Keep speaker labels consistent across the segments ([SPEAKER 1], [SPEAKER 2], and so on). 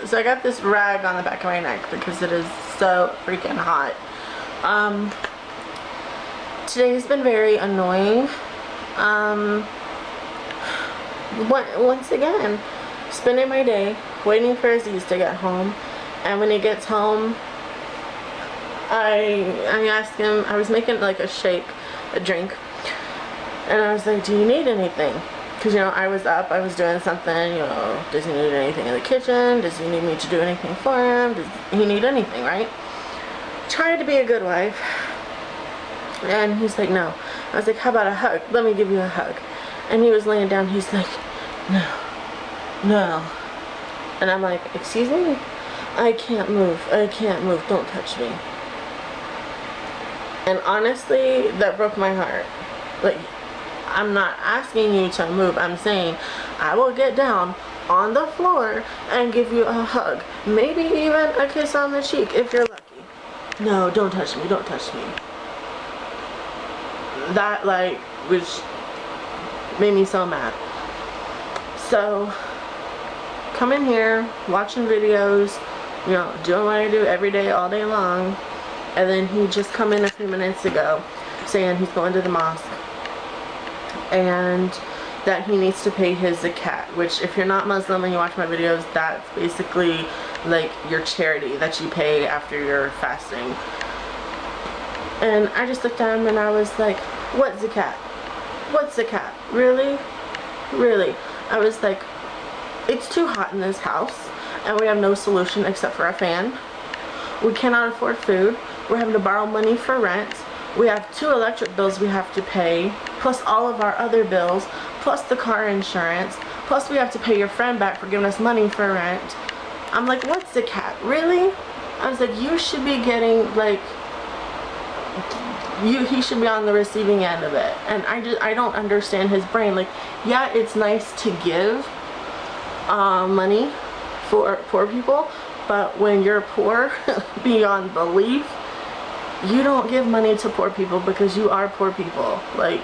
[SPEAKER 1] so I got this rag on the back of my neck because it is so freaking hot. Today's been very annoying. Once again, spending my day waiting for Aziz to get home, and when he gets home, I asked him, I was making like a shake, a drink, and I was like, do you need anything? Because, you know, I was up, I was doing something, you know, does he need anything in the kitchen? Does he need me to do anything for him? Does he need anything, right? Tried to be a good wife. And he's like, no. I was like, how about a hug? Let me give you a hug. And he was laying down, he's like, no, no. And I'm like, excuse me? I can't move, don't touch me. And honestly, that broke my heart. Like, I'm not asking you to move. I'm saying I will get down on the floor and give you a hug. Maybe even a kiss on the cheek if you're lucky. No, don't touch me. Don't touch me. That, like, which made me so mad. So, come in here, watching videos, you know, doing what I do every day, all day long. And then he just come in a few minutes ago saying he's going to the mosque and that he needs to pay his zakat, which if you're not Muslim and you watch my videos, that's basically like your charity that you pay after you're fasting. And I just looked at him and I was like, what zakat? What zakat? Really? Really? I was like, it's too hot in this house and we have no solution except for a fan. We cannot afford food. We're having to borrow money for rent. We have 2 electric bills we have to pay, plus all of our other bills, plus the car insurance, plus we have to pay your friend back for giving us money for rent. I'm like, what's the cat? Really? I was like, you should be getting, like, he should be on the receiving end of it. And I don't understand his brain. Like, yeah, it's nice to give money for poor people, but when you're poor beyond belief, you don't give money to poor people because you are poor people. Like,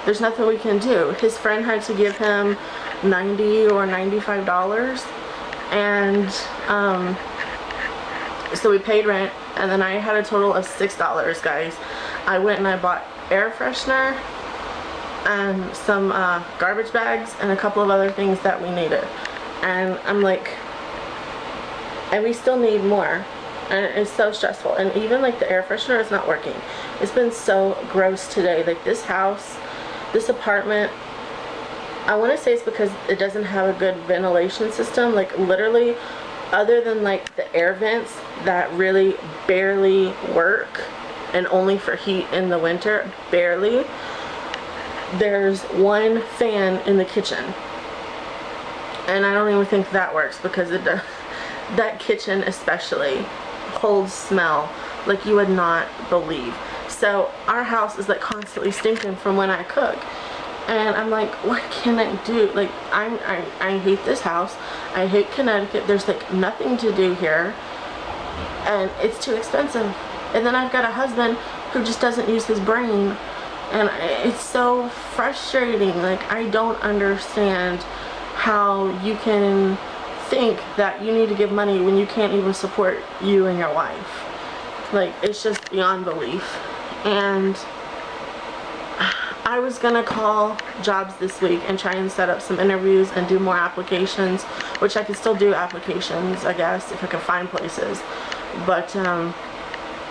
[SPEAKER 1] there's nothing we can do. His friend had to give him $90 or $95, and so we paid rent, and then I had a total of $6, guys. I went and I bought air freshener and some garbage bags and a couple of other things that we needed. And I'm like, and we still need more. And it's so stressful. And even like the air freshener is not working. It's been so gross today. Like, this house, this apartment, I want to say it's because it doesn't have a good ventilation system. Like, literally, other than like the air vents that really barely work and only for heat in the winter, barely, there's one fan in the kitchen. And I don't even think that works because it does. That kitchen especially holds smell like you would not believe. So our house is like constantly stinking from when I cook, and I'm like, what can I do? Like, I hate this house. I hate Connecticut. There's like nothing to do here, and it's too expensive. And then I've got a husband who just doesn't use his brain, and it's so frustrating. Like, I don't understand how you can think that you need to give money when you can't even support you and your wife. Like, it's just beyond belief. And I was gonna call jobs this week and try and set up some interviews and do more applications, which I could still do applications, I guess, if I can find places. But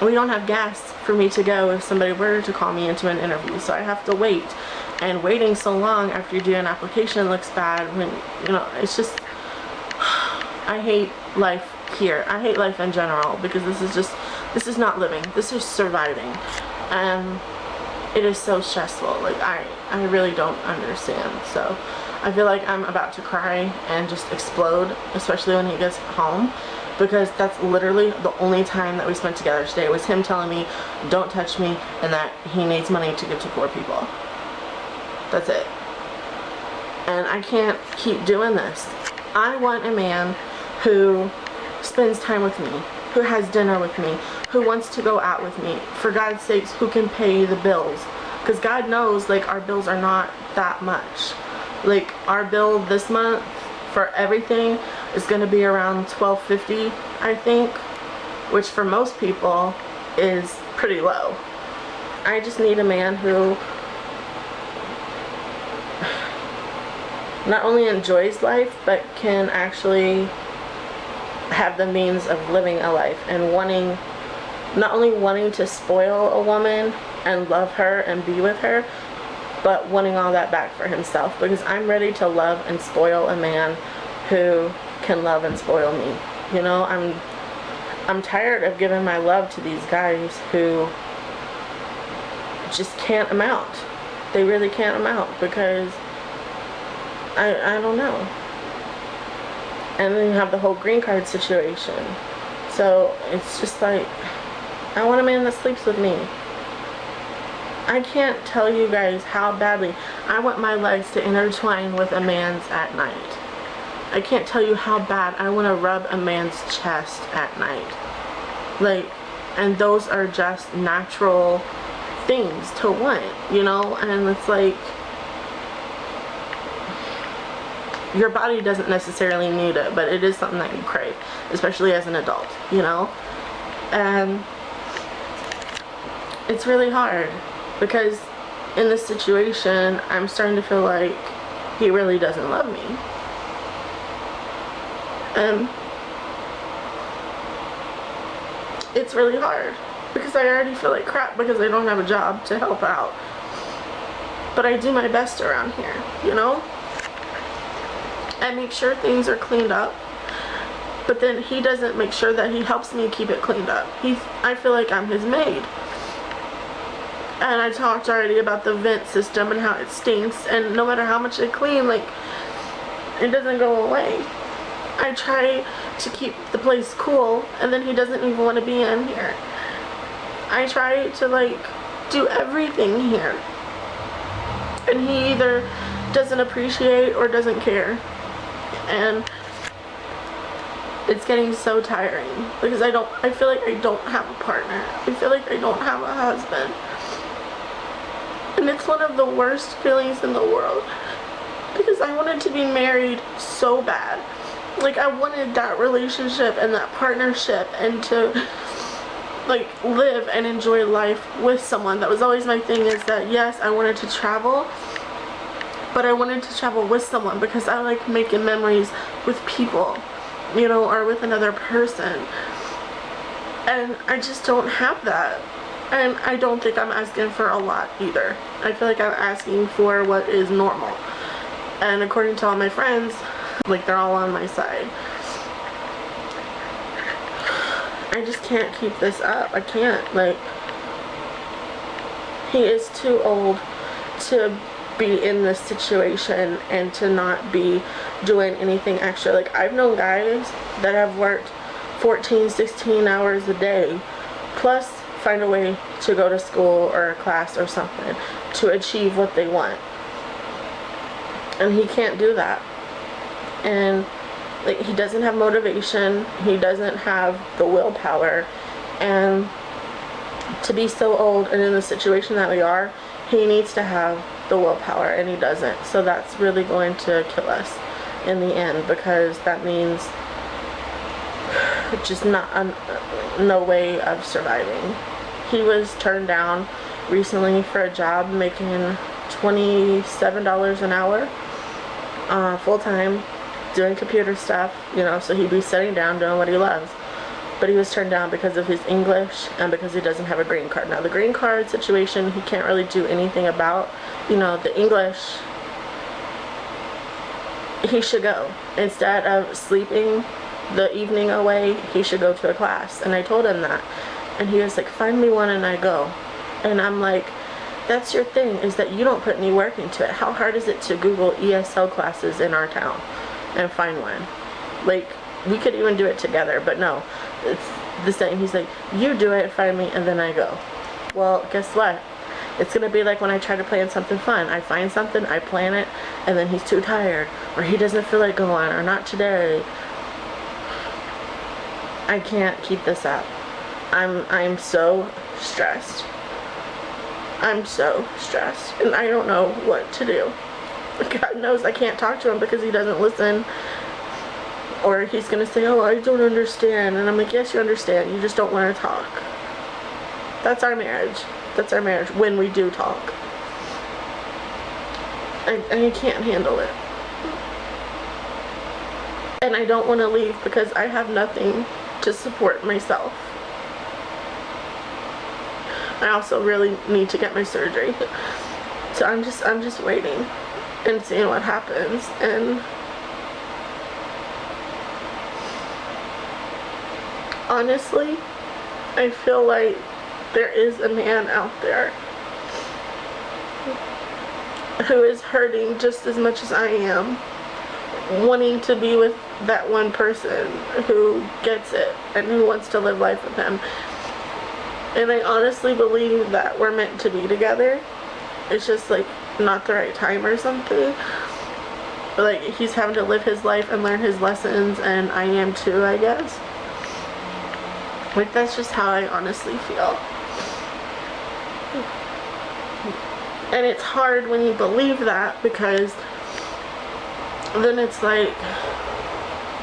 [SPEAKER 1] we don't have gas for me to go if somebody were to call me into an interview, so I have to wait. And waiting so long after you do an application looks bad when, you know, it's just, I hate life here. I hate life in general because this is not living. This is surviving. And it is so stressful. Like, I really don't understand. So I feel like I'm about to cry and just explode, especially when he gets home, because that's literally the only time that we spent together today was him telling me, don't touch me, and that he needs money to give to poor people. That's it. And I can't keep doing this. I want a man who spends time with me, who has dinner with me, who wants to go out with me, for God's sakes, who can pay the bills. Because God knows, like, our bills are not that much. Like, our bill this month for everything is going to be around $12.50, I think, which for most people is pretty low. I just need a man who not only enjoys life, but can actually have the means of living a life and not only wanting to spoil a woman and love her and be with her, but wanting all that back for himself, because I'm ready to love and spoil a man who can love and spoil me. You know, I'm tired of giving my love to these guys who just can't amount. They really can't amount, because I don't know. And then you have the whole green card situation. So it's just like, I want a man that sleeps with me. I can't tell you guys how badly I want my legs to intertwine with a man's at night. I can't tell you how bad I want to rub a man's chest at night. Like, and those are just natural things to want, you know? And it's like, your body doesn't necessarily need it, but it is something that you crave, especially as an adult, you know? And it's really hard, because in this situation, I'm starting to feel like he really doesn't love me. And it's really hard, because I already feel like crap because I don't have a job to help out. But I do my best around here, you know? I make sure things are cleaned up, but then he doesn't make sure that he helps me keep it cleaned up. I feel like I'm his maid. And I talked already about the vent system and how it stinks, and no matter how much I clean, like, it doesn't go away. I try to keep the place cool, and then he doesn't even want to be in here. I try to, like, do everything here, and he either doesn't appreciate or doesn't care. And it's getting so tiring, because I feel like I don't have a partner. I feel like I don't have a husband. And it's one of the worst feelings in the world, because I wanted to be married so bad. Like, I wanted that relationship and that partnership, and to, like, live and enjoy life with someone. That was always my thing, is that yes, I wanted to travel, but I wanted to travel with someone, because I like making memories with people, you know, or with another person. And I just don't have that. And I don't think I'm asking for a lot either. I feel like I'm asking for what is normal. And according to all my friends, like, they're all on my side. I just can't keep this up. I can't. Like, he is too old to be in this situation and to not be doing anything extra. Like, I've known guys that have worked 14, 16 hours a day, plus find a way to go to school or a class or something to achieve what they want. And he can't do that. And, like, he doesn't have motivation, he doesn't have the willpower, and to be so old and in the situation that we are, he needs to have the willpower, and he doesn't. So that's really going to kill us in the end, because that means just no way of surviving. He was turned down recently for a job making $27 an hour, full-time, doing computer stuff, you know, so he'd be sitting down doing what he loves. But he was turned down because of his English and because he doesn't have a green card. Now, the green card situation, he can't really do anything about. You know, the English, he should go. Instead of sleeping the evening away, he should go to a class. And I told him that. And he was like, find me one and I go. And I'm like, that's your thing, is that you don't put any work into it. How hard is it to Google ESL classes in our town and find one? Like, we could even do it together, but no, it's the same. He's like, you do it, find me, and then I go. Well, guess what? It's gonna be like when I try to plan something fun. I find something, I plan it, and then he's too tired, or he doesn't feel like going, or not today. I can't keep this up. I'm so stressed. I'm so stressed, and I don't know what to do. God knows I can't talk to him because he doesn't listen, Or he's gonna say, oh, I don't understand. And I'm like, yes, you understand. You just don't want to talk. That's our marriage. That's our marriage when we do talk. And you can't handle it. And I don't want to leave because I have nothing to support myself. I also really need to get my surgery. So I'm just waiting and seeing what happens. And honestly, I feel like there is a man out there who is hurting just as much as I am, wanting to be with that one person who gets it and who wants to live life with him. And I honestly believe that we're meant to be together. It's just like not the right time or something. Like he's having to live his life and learn his lessons, and I am too, I guess. Like that's just how I honestly feel. And it's hard when you believe that, because then it's like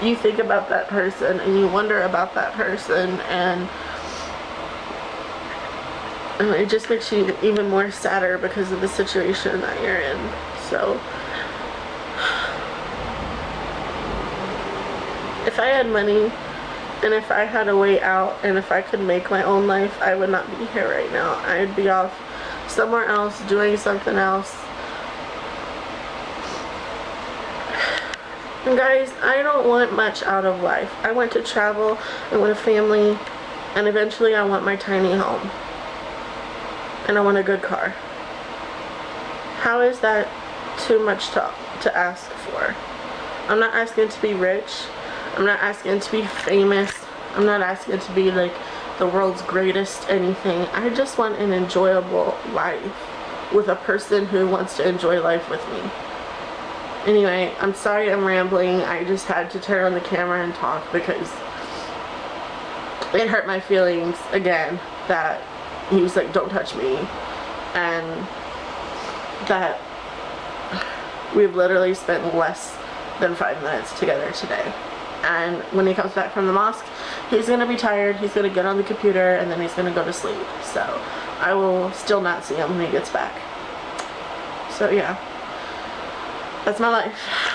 [SPEAKER 1] you think about that person and you wonder about that person, and it just makes you even more sadder because of the situation that you're in. So if I had money and if I had a way out and if I could make my own life, I would not be here right now. I'd be off somewhere else doing something else. And guys, I don't want much out of life. I want to travel, I want a family, and eventually I want my tiny home. And I want a good car. How is that too much to ask for? I'm not asking to be rich. I'm not asking to be famous. I'm not asking to be like the world's greatest anything. I just want an enjoyable life with a person who wants to enjoy life with me. Anyway, I'm sorry I'm rambling. I just had to turn on the camera and talk because it hurt my feelings again that he was like, don't touch me, and that we've literally spent less than 5 minutes together today. And when he comes back from the mosque, he's gonna be tired, he's gonna get on the computer, and then he's gonna go to sleep. So I will still not see him when he gets back. So yeah, that's my life.